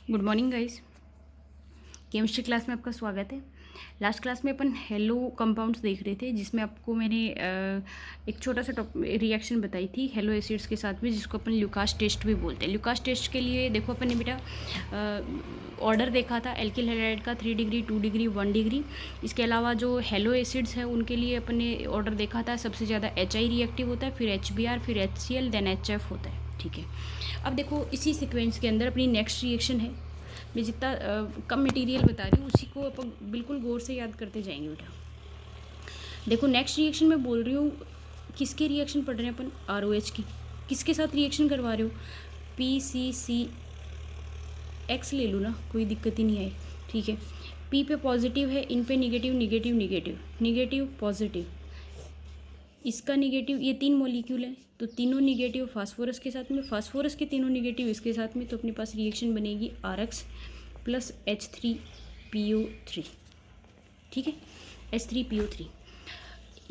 Good morning guys. Chemistry class में आपका स्वागत है। लास्ट क्लास में अपन हेलो कंपाउंड्स देख रहे थे, जिसमें आपको मैंने एक छोटा सा रिएक्शन बताई थी हेलो एसिड्स के साथ में, जिसको अपन ल्यूकास टेस्ट भी बोलते हैं। ल्यूकास टेस्ट के लिए देखो अपन ने बेटा ऑर्डर देखा था एल्किल हैलाइड का 3 डिग्री 2 डिग्री 1 डिग्री। इसके अलावा जो हेलो एसिड्स है उनके लिए अपन ने ऑर्डर देखा था सबसे ज़्यादा HI रिएक्टिव होता है, फिर HBr, फिर HCl, देन HF होता है। ठीक है, अब देखो इसी सीक्वेंस के अंदर अपनी नेक्स्ट रिएक्शन है। मैं जितना कम मटेरियल बता रही हूँ उसी को अपन बिल्कुल गौर से याद करते जाएंगे बेटा। देखो नेक्स्ट रिएक्शन में बोल रही हूँ, किसके रिएक्शन पढ़ रहे हैं अपन? ROH की। किसके साथ रिएक्शन करवा रहे हो? PCCX ले लो ना, कोई दिक्कत ही नहीं है। ठीक है, P पे पॉजिटिव है, इन पे negative negative negative negative positive, इसका निगेटिव, ये 3 मॉलिक्यूल है तो तीनों निगेटिव फास्फोरस के साथ में, फास्फोरस के तीनों निगेटिव इसके साथ में, तो अपने पास रिएक्शन बनेगी RX प्लस H3PO3। ठीक है, H3PO3।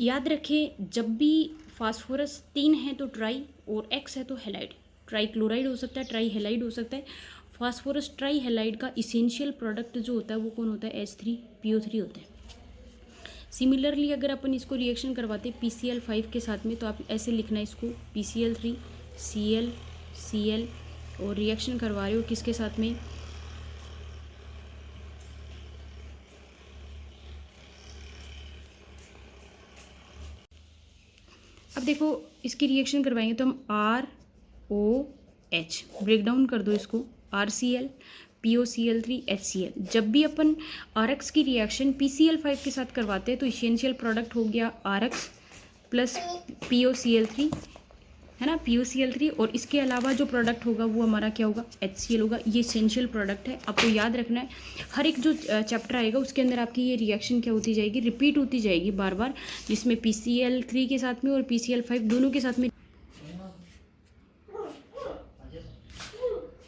याद रखें जब भी फास्फोरस 3 है तो ट्राई और X है तो हेलाइड। ट्राई क्लोराइड हो सकता है, ट्राई हेलाइड हो सकता है। फास्फोरस ट्राई हेलाइड का इसेंशियल प्रोडक्ट जो होता है वो कौन होता है? H3PO3 होता है। सिमिलरली अगर अपन इसको रिएक्शन करवाते PCl5 के साथ में, तो आप ऐसे लिखना है इसको PCl3 Cl और रिएक्शन करवा रहे हो किसके साथ में? अब देखो इसकी रिएक्शन करवाएंगे तो हम ROH, ब्रेक डाउन कर दो इसको, RCl POCl3 HCl। जब भी अपन RX की रिएक्शन PCl5 के साथ करवाते हैं तो इसेंशियल प्रोडक्ट हो गया RX प्लस POCl3, है ना, POCl3। और इसके अलावा जो प्रोडक्ट होगा वो हमारा क्या होगा? HCl होगा। ये इसेंशियल प्रोडक्ट है, आपको याद रखना है। हर एक जो चैप्टर आएगा उसके अंदर आपकी ये रिएक्शन क्या होती जाएगी? रिपीट होती जाएगी बार बार, जिसमें PCl3 के साथ में और PCl5 दोनों के साथ में।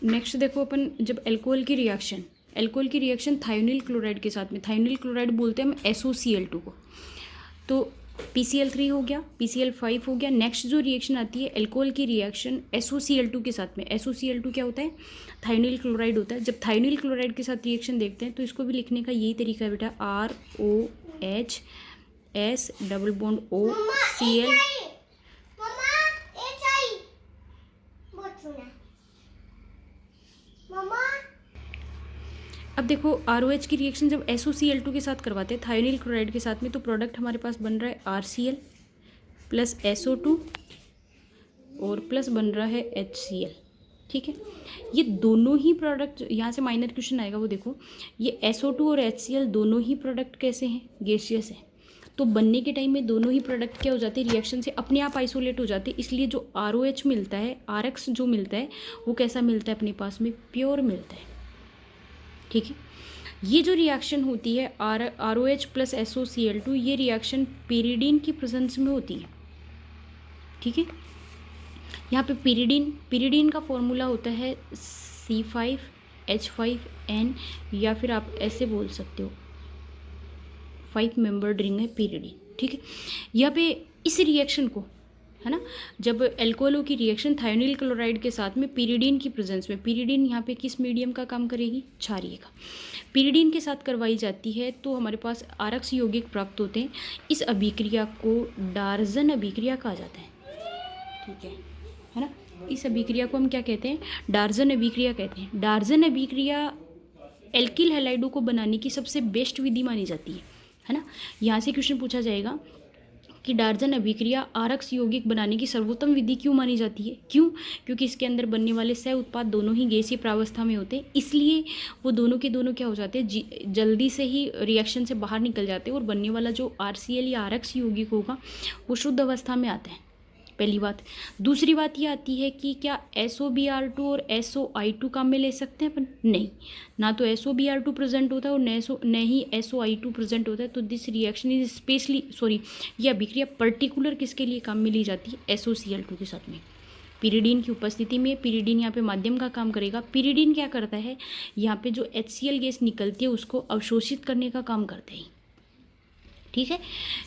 नेक्स्ट देखो अपन जब अल्कोहल की रिएक्शन थायोनिल क्लोराइड के साथ में, थायोनिल क्लोराइड बोलते हैं हम SOCl2 को, तो PCl3 हो गया, PCl5 हो गया। नेक्स्ट जो रिएक्शन आती है अल्कोहल की रिएक्शन SOCl2 के साथ में, SOCl2 क्या होता है? थायोनिल क्लोराइड होता है। जब थायोनिल क्लोराइड के साथ रिएक्शन देखते हैं तो इसको भी लिखने का यही तरीका है बेटा, ROH S double bond OCl। अब देखो ROH की रिएक्शन जब SOCl2 के साथ करवाते हैं थायोनिल क्लोराइड के साथ में, तो प्रोडक्ट हमारे पास बन रहा है RCl प्लस SO2 और प्लस बन रहा है HCl। ठीक है, ये दोनों ही प्रोडक्ट, यहाँ से माइनर क्वेश्चन आएगा वो देखो, ये SO2 और HCl दोनों ही प्रोडक्ट कैसे हैं? गैसियस है। तो बनने के टाइम में दोनों ही प्रोडक्ट क्या हो जाते हैं? रिएक्शन से अपने आप आइसोलेट हो जाते हैं। इसलिए जो ROH मिलता है, RX जो मिलता है वो कैसा मिलता है अपने पास में? प्योर मिलता है। ठीक है, ये जो रिएक्शन होती है ROH प्लस SOCl2, ये रिएक्शन पेरिडीन की प्रेजेंस में होती है। ठीक है, यहाँ पे पेरिडीन का फॉर्मूला होता है C5H5N, या फिर आप ऐसे बोल सकते हो 5 मेंबर्ड रिंग है पेरिडीन। ठीक है, यहाँ पे इस रिएक्शन को, है ना, जब अल्कोहलों की रिएक्शन थायोनिल क्लोराइड के साथ में पेरिडीन की प्रेजेंस में, पेरिडीन यहाँ पे किस मीडियम का काम करेगी? क्षारीय का। पेरिडीन के साथ करवाई जाती है तो हमारे पास RX यौगिक प्राप्त होते हैं। इस अभिक्रिया को डार्जन अभिक्रिया कहा जाता है। ठीक है ना, इस अभिक्रिया को हम क्या कहते हैं? डार्जन अभिक्रिया कहते हैं। डार्जन अभिक्रिया एल्किल हैलाइडों को बनाने की सबसे बेस्ट विधि मानी जाती है ना। यहाँ से क्वेश्चन पूछा जाएगा कि डार्जन अभिक्रिया RX यौगिक बनाने की सर्वोत्तम विधि क्यों मानी जाती है? क्यों? क्योंकि इसके अंदर बनने वाले सह उत्पाद दोनों ही गैसीय प्रावस्था में होते हैं, इसलिए वो दोनों के दोनों क्या हो जाते हैं? जल्दी से ही रिएक्शन से बाहर निकल जाते हैं और बनने वाला जो RCl या RX यौगिक होगा वो शुद्ध अवस्था में आता है। पहली बात। दूसरी बात ये आती है कि क्या SOBr2 और SOI2 काम में ले सकते हैं अपन? नहीं, ना तो SOBr2 प्रेजेंट होता है और न ही SOI2 प्रेजेंट होता है। तो दिस रिएक्शन इज ये अभिक्रिया पर्टिकुलर किसके लिए काम में ली जाती है? SOCl2 के साथ में, पीरिडीन की उपस्थिति में। पीरिडीन यहाँ पे माध्यम का काम करेगा। पीरिडीन क्या करता है? यहाँ पे जो HCl गैस निकलती है उसको अवशोषित करने का काम करते हैं। ठीक है,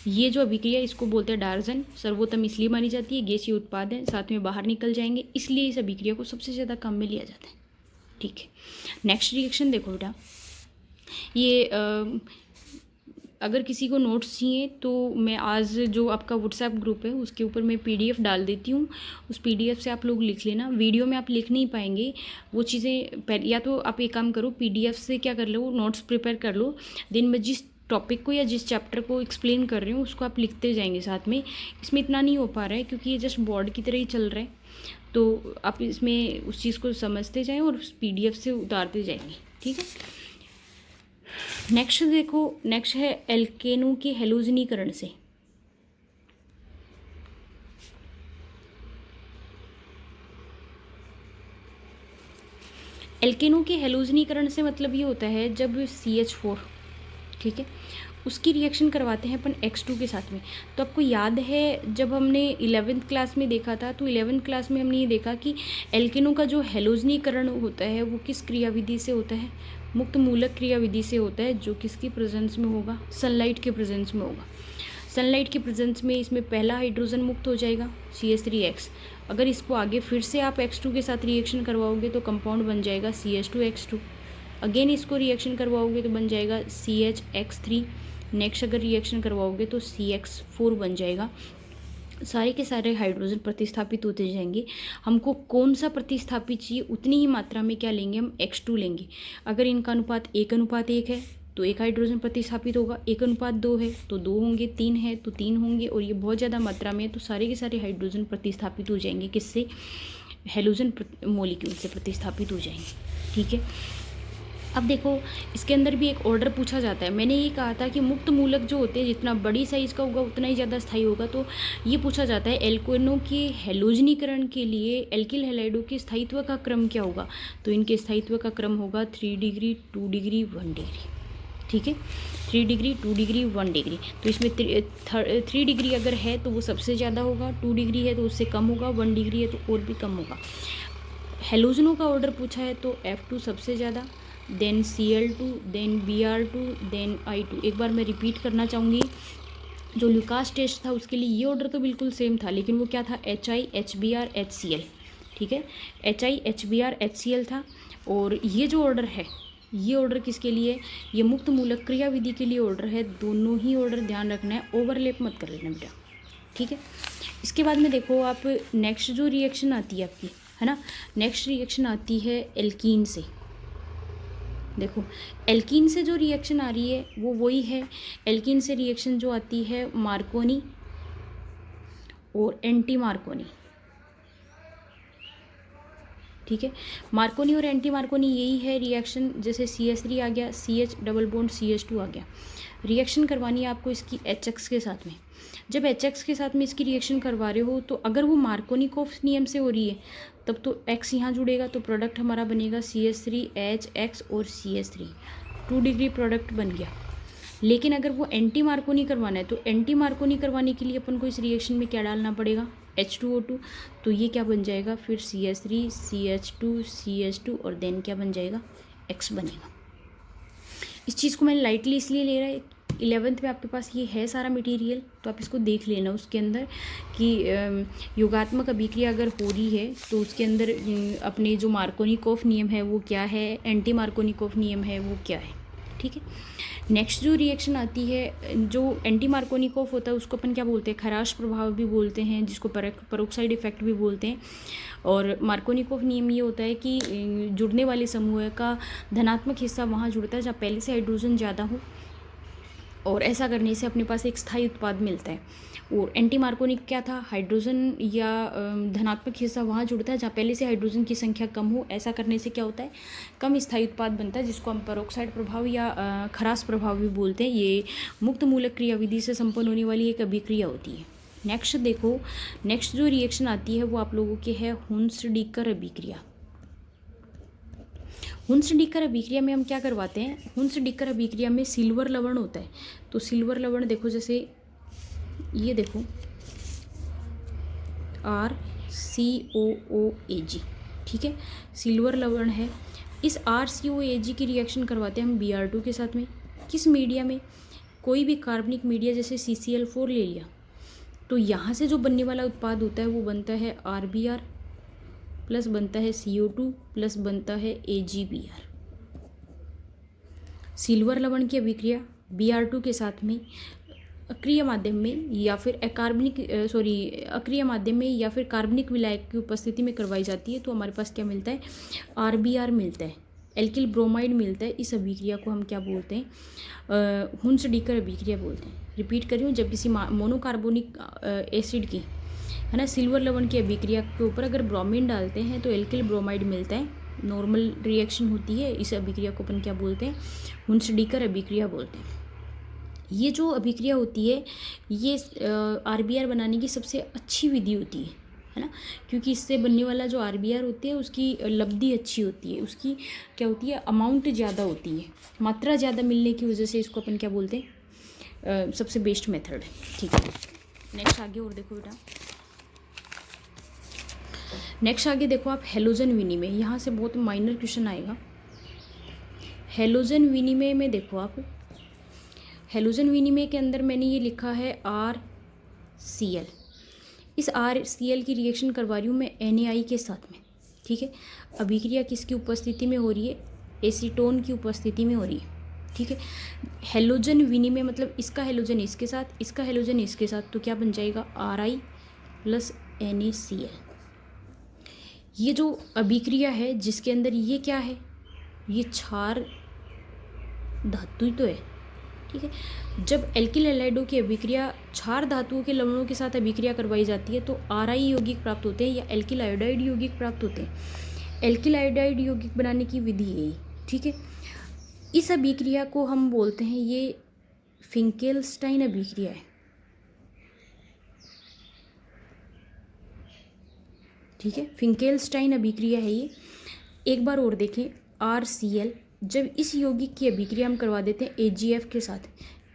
ये जो अभिक्रिया इसको बोलते हैं डार्जन, सर्वोत्तम इसलिए मानी जाती है, गैसीय उत्पाद है, साथ में बाहर निकल जाएंगे, इसलिए इस अभिक्रिया को सबसे ज़्यादा काम में लिया जाता है। ठीक है, नेक्स्ट रिएक्शन देखो बेटा, ये अगर किसी को नोट्स चाहिए तो मैं आज जो आपका व्हाट्सएप ग्रुप है उसके ऊपर मैं पीडीएफ डाल देती हूँ, उस पीडीएफ से आप लोग लिख लेना। वीडियो में आप लिख नहीं पाएंगे वो चीज़ें, पहले या तो आप एक काम करो, पीडीएफ से क्या कर लो, नोट्स प्रिपेयर कर लो, दिन में जिस टॉपिक को या जिस चैप्टर को एक्सप्लेन कर रहे हो उसको आप लिखते जाएंगे साथ में। इसमें इतना नहीं हो पा रहा है क्योंकि ये जस्ट बोर्ड की तरह ही चल रहा है, तो आप इसमें उस चीज़ को समझते जाएँ और उस पीडीएफ से उतारते जाएंगे, ठीक है। नेक्स्ट देखो, नेक्स्ट है एल्केनो के हेलोजनीकरण से। एल्केनो के हेलोजनीकरण से मतलब ये होता है जब CH4, ठीक है, उसकी रिएक्शन करवाते हैं अपन X2 के साथ में। तो आपको याद है जब हमने 11th क्लास में देखा था, तो 11th क्लास में हमने ये देखा कि एल्केनो का जो हेलोजनीकरण होता है वो किस क्रियाविधि से होता है, मुक्त मूलक क्रियाविधि से होता है, जो किसकी प्रेजेंस में होगा, सनलाइट के प्रेजेंस में होगा। सनलाइट के प्रेजेंस में इसमें पहला हाइड्रोजन मुक्त हो जाएगा CH3X। अगर इसको आगे फिर से आप X2 के साथ रिएक्शन करवाओगे तो कंपाउंड बन जाएगा CH2X2। अगेन इसको रिएक्शन करवाओगे तो बन जाएगा CHX3। नेक्स्ट अगर रिएक्शन करवाओगे तो CX4 बन जाएगा। सारे के सारे हाइड्रोजन प्रतिस्थापित होते जाएंगे। हमको कौन सा प्रतिस्थापित चाहिए उतनी ही मात्रा में क्या लेंगे, हम X2 लेंगे। अगर इनका अनुपात 1:1 है तो 1 हाइड्रोजन प्रतिस्थापित होगा, 1:2 है तो 2 होंगे, 3 है तो 3 होंगे, और ये बहुत ज़्यादा मात्रा में है तो सारे के सारे हाइड्रोजन प्रतिस्थापित हो जाएंगे, किससे, हेलोजन मॉलिक्यूल से प्रतिस्थापित हो जाएंगे, ठीक है। अब देखो इसके अंदर भी एक ऑर्डर पूछा जाता है। मैंने ये कहा था कि मुक्त मूलक जो होते हैं जितना बड़ी साइज़ का होगा उतना ही ज़्यादा स्थायी होगा, तो ये पूछा जाता है एल्केनों के हेलोजनीकरण के लिए एल्किल हैलाइडों के स्थायित्व का क्रम क्या होगा। तो इनके स्थायित्व का क्रम होगा 3 डिग्री, 2 डिग्री, 1 डिग्री, ठीक है, 3 डिग्री, 2 डिग्री, 1 डिग्री। तो इसमें 3 डिग्री अगर है तो वो सबसे ज़्यादा होगा, 2 डिग्री है तो उससे कम होगा, 1 डिग्री है तो और भी कम होगा। हेलोजनों का ऑर्डर पूछा है तो F2 सबसे ज़्यादा, then Cl2, then Br2, then I2। एक बार मैं रिपीट करना चाहूँगी, जो ल्यूकास टेस्ट था उसके लिए ये ऑर्डर तो बिल्कुल सेम था, लेकिन वो क्या था, HI HBr HCl, ठीक है, HI HBr HCl था। और ये जो ऑर्डर है ये ऑर्डर किसके लिए, ये मुक्त मूलक क्रियाविधि के लिए ऑर्डर है। दोनों ही ऑर्डर ध्यान रखना है, ओवरलैप मत कर लेना बेटा, ठीक है। इसके बाद में देखो आप नेक्स्ट जो रिएक्शन आती है आपकी, है ना, नेक्स्ट रिएक्शन आती है एल्कीन से। देखो एल्कीन से जो रिएक्शन आ रही है वो वही है, एल्कीन से रिएक्शन जो आती है मार्कोनी और एंटी मार्कोनी, ठीक है। मार्कोनी और एंटी मार्कोनी यही है रिएक्शन, जैसे CH3 आ गया, CH डबल बॉन्ड CH2 आ गया। रिएक्शन करवानी है आपको इसकी HX के साथ में। जब HX के साथ में इसकी रिएक्शन करवा रहे हो तो अगर वो मार्कोनिकोफ नियम से हो रही है तब तो X यहाँ जुड़ेगा, तो प्रोडक्ट हमारा बनेगा CH3HX और CH3, 2 डिग्री प्रोडक्ट बन गया। लेकिन अगर वो एंटी मार्कोनी करवाना है तो एंटी मार्कोनी करवाने के लिए अपन को इस रिएक्शन में क्या डालना पड़ेगा, H2O2। तो ये क्या बन जाएगा फिर CH3 CH2 CH2 और देन क्या बन जाएगा, X बनेगा। इस चीज़ को मैंने लाइटली इसलिए ले रहा है, 11th में आपके पास ये है सारा मटेरियल, तो आप इसको देख लेना उसके अंदर कि योगात्मक अभिक्रिया अगर हो रही है तो उसके अंदर अपने जो मार्कोनिकोफ नियम है वो क्या है, एंटी मार्कोनिकोफ नियम है वो क्या है, ठीक है। नेक्स्ट जो रिएक्शन आती है, जो एंटी मार्कोनिकोफ होता है उसको अपन क्या बोलते हैं, खराश प्रभाव भी बोलते हैं, जिसको परोक्साइड इफेक्ट भी बोलते हैं। और मार्कोनिकोफ नियम ये होता है कि जुड़ने वाले समूह का धनात्मक हिस्सा वहाँ जुड़ता है जहाँ पहले से हाइड्रोजन ज़्यादा हो, और ऐसा करने से अपने पास एक स्थायी उत्पाद मिलता है। और एंटी मार्कोनिक क्या था, हाइड्रोजन या धनात्मक हिस्सा वहाँ जुड़ता है जहाँ पहले से हाइड्रोजन की संख्या कम हो। ऐसा करने से क्या होता है, कम स्थायी उत्पाद बनता है, जिसको हम परोक्साइड प्रभाव या खराश प्रभाव भी बोलते हैं। ये मुक्त मूलक क्रियाविधि से संपन्न होने वाली एक अभिक्रिया होती है। नेक्स्ट देखो, नेक्स्ट जो रिएक्शन आती है वो आप लोगों के है हुन्स-डीकर अभिक्रिया। हुन्स-डीकर अभिक्रिया में हम क्या करवाते हैं, हुन्स-डीकर अभिक्रिया में सिल्वर लवण होता है। तो सिल्वर लवण देखो, जैसे ये देखो RCOOAg, ठीक है, सिल्वर लवण है। इस RCOAg की रिएक्शन करवाते हैं हम Br2 के साथ में। किस मीडिया में, कोई भी कार्बनिक मीडिया जैसे CCl4 ले लिया, तो यहाँ से जो बनने वाला उत्पाद होता है वो बनता है RBr, प्लस बनता है CO2 प्लस बनता है AgBr। सिल्वर लवण की अभिक्रिया Br2 के साथ में अक्रिय माध्यम में या फिर अक्रिय माध्यम में या फिर कार्बनिक विलायक की उपस्थिति में करवाई जाती है तो हमारे पास क्या मिलता है, RBr मिलता है, एल्किल ब्रोमाइड मिलता है। इस अभिक्रिया को हम क्या बोलते हैं, हुंस-डीकर अभिक्रिया बोलते हैं। रिपीट कर रही हूँ, जब किसी मोनोकार्बोनिक एसिड की, है ना, सिल्वर लवण की अभिक्रिया के ऊपर अगर ब्रोमीन डालते हैं तो एल्किल ब्रोमाइड मिलता है, नॉर्मल रिएक्शन होती है। इस अभिक्रिया को अपन क्या बोलते हैं, हुंस-डीकर अभिक्रिया बोलते हैं। ये जो अभिक्रिया होती है ये RBr बनाने की सबसे अच्छी विधि होती है ना, क्योंकि इससे बनने वाला जो RBr होती है उसकी लब्धि अच्छी होती है, उसकी क्या होती है, अमाउंट ज़्यादा होती है, मात्रा ज़्यादा मिलने की वजह से इसको अपन क्या बोलते हैं, सबसे बेस्ट मेथड है। ठीक है, नेक्स्ट आगे और देखो बेटा, नेक्स्ट आगे देखो आप हेलोजन विनिमय। यहाँ से बहुत माइनर क्वेश्चन आएगा। हेलोजन विनिमय में देखो आप, हेलोजन विनिमय के अंदर मैंने ये लिखा है RCl। इस RCl की रिएक्शन करवा रही हूँ मैं NaI के साथ में। ठीक है, अभिक्रिया किसकी उपस्थिति में हो रही है, एसीटोन की उपस्थिति में हो रही है। ठीक है, हेलोजन विनिमय मतलब इसका हेलोजन इसके साथ, इसका हेलोजन इसके साथ, तो क्या बन जाएगा Ri प्लस NaCl। ये जो अभिक्रिया है जिसके अंदर ये क्या है, ये क्षार धातु ही तो है। ठीक है, जब एल्किल हैलाइडों की अभिक्रिया क्षार धातुओं के लवणों के साथ अभिक्रिया करवाई जाती है तो Ri यौगिक प्राप्त होते हैं या एल्किल आयोडाइड यौगिक प्राप्त होते हैं। एल्किल आयोडाइड यौगिक बनाने की विधि है। ठीक है, इस अभिक्रिया को हम बोलते हैं, ये फिंकेल्स्टाइन अभिक्रिया है। ठीक है, फिंकेल्स्टाइन अभिक्रिया है ये। एक बार और देखें, RCl, जब इस यौगिक की अभिक्रिया हम करवा देते हैं AgF के साथ,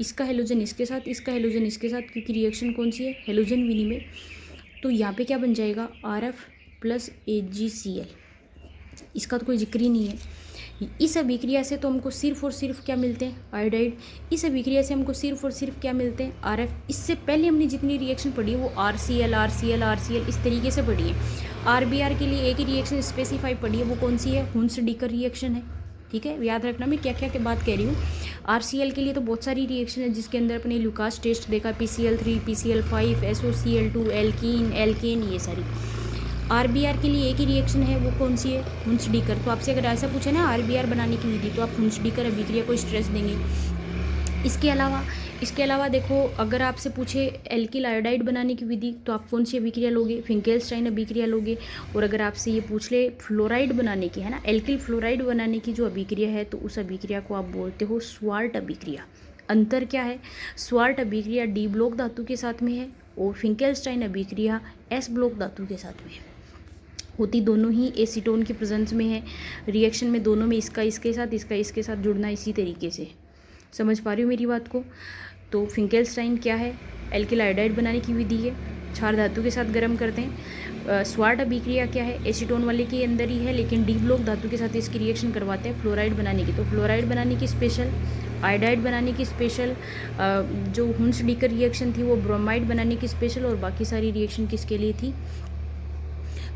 इसका हेलोजन इसके साथ, इसका हेलोजन इसके साथ, क्योंकि रिएक्शन कौन सी है, हेलोजन विनिमय, तो यहाँ पे क्या बन जाएगा RF प्लस AgCl। इसका तो कोई जिक्र ही नहीं है। इस अभिक्रिया से तो हमको सिर्फ और सिर्फ क्या मिलते हैं, आयोडाइड। इस अभिक्रिया से हमको सिर्फ और सिर्फ क्या मिलते हैं, RF। इससे पहले हमने जितनी रिएक्शन पढ़ी है वो RCl इस तरीके से पढ़ी है। RBr के लिए एक ही रिएक्शन स्पेसिफाई पढ़ी है, वो कौन सी है, हुंस-डीकर रिएक्शन है। ठीक है, याद रखना मैं क्या क्या बात कह रही हूँ। RCl के लिए तो बहुत सारी रिएक्शन है जिसके अंदर अपने लुकास टेस्ट देखा, PCl3, PCl5, SOCl2, एल्कीन, ये सारी। RBr के लिए एक ही रिएक्शन है, वो कौन सी है, हुंस-डीकर। तो आपसे अगर ऐसा पूछे ना RBr बनाने की विधि, तो आप हुंस-डीकर अभिक्रिया को स्ट्रेस देंगे। इसके अलावा देखो, अगर आपसे पूछे एल्किल आयोडाइड बनाने की विधि, तो आप कौन सी अभिक्रिया लोगे, फिंकेल्स्टाइन अभिक्रिया लोगे। और अगर आपसे ये पूछ ले फ्लोराइड बनाने की, है ना, एल्किल फ्लोराइड बनाने की जो अभिक्रिया है, तो उस अभिक्रिया को आप बोलते हो स्वार्ट अभिक्रिया। अंतर क्या है, स्वार्ट अभिक्रिया D ब्लॉक धातु के साथ में है और फिंकेल्स्टाइन अभिक्रिया S ब्लॉक धातु के साथ में है। होती दोनों ही एसीटोन की प्रेजेंस में है। रिएक्शन में दोनों में इसका इसके साथ, इसका इसके साथ जुड़ना इसी तरीके से। समझ पा रही हो मेरी बात को। तो फिंकेल्स्टाइन क्या है, एल्किल आयोडाइड बनाने की विधि है, क्षार धातु के साथ गर्म करते हैं। स्वार्ट अभिक्रिया क्या है, एसीटोन वाले के अंदर ही है लेकिन D ब्लॉक धातु के साथ इसकी रिएक्शन करवाते हैं फ्लोराइड बनाने की। तो फ्लोराइड बनाने की स्पेशल, आयोडाइड बनाने की स्पेशल, जो हुंस-डीकर रिएक्शन थी वो ब्रोमाइड बनाने की स्पेशल, और बाकी सारी रिएक्शन किसके लिए थी,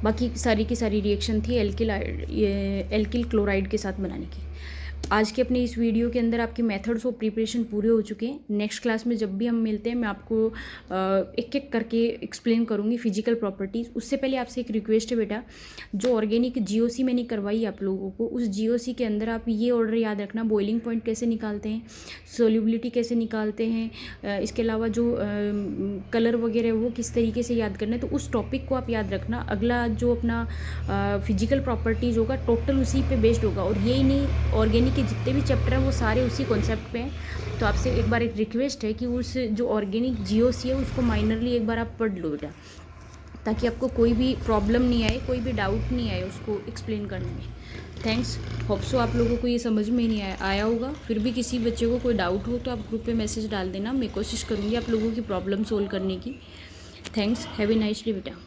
बाकी सारी की सारी रिएक्शन थी एल्किल क्लोराइड के साथ बनाने की। आज के अपने इस वीडियो के अंदर आपके मेथड्स ऑफ प्रिपरेशन पूरे हो चुके हैं। नेक्स्ट क्लास में जब भी हम मिलते हैं मैं आपको एक एक करके एक्सप्लेन करूँगी फिजिकल प्रॉपर्टीज़। उससे पहले आपसे एक रिक्वेस्ट है बेटा, जो ऑर्गेनिक GOC मैंने करवाई आप लोगों को, उस GOC के अंदर आप ये ऑर्डर याद रखना, बॉइलिंग पॉइंट कैसे निकालते हैं, सोल्यूबिलिटी कैसे निकालते हैं, इसके अलावा जो कलर वगैरह वो किस तरीके से याद करना है, तो उस टॉपिक को आप याद रखना। अगला जो अपना फिजिकल प्रॉपर्टीज़ होगा टोटल उसी पे बेस्ड होगा, और यही नहीं, ऑर्गेनिक के जितने भी चैप्टर हैं वो सारे उसी कॉन्सेप्ट पे हैं। तो आपसे एक बार एक रिक्वेस्ट है कि उस जो ऑर्गेनिक GOC है उसको माइनरली एक बार आप पढ़ लो बेटा, ताकि आपको कोई भी प्रॉब्लम नहीं आए, कोई भी डाउट नहीं आए उसको एक्सप्लेन करने में। थैंक्स, होप सो आप लोगों को ये समझ में नहीं आया होगा। फिर भी किसी बच्चे को कोई डाउट हो तो आप ग्रुप पे मैसेज डाल देना, मैं कोशिश करूँगी आप लोगों की प्रॉब्लम सोल्व करने की। Thanks, have a nice day बेटा।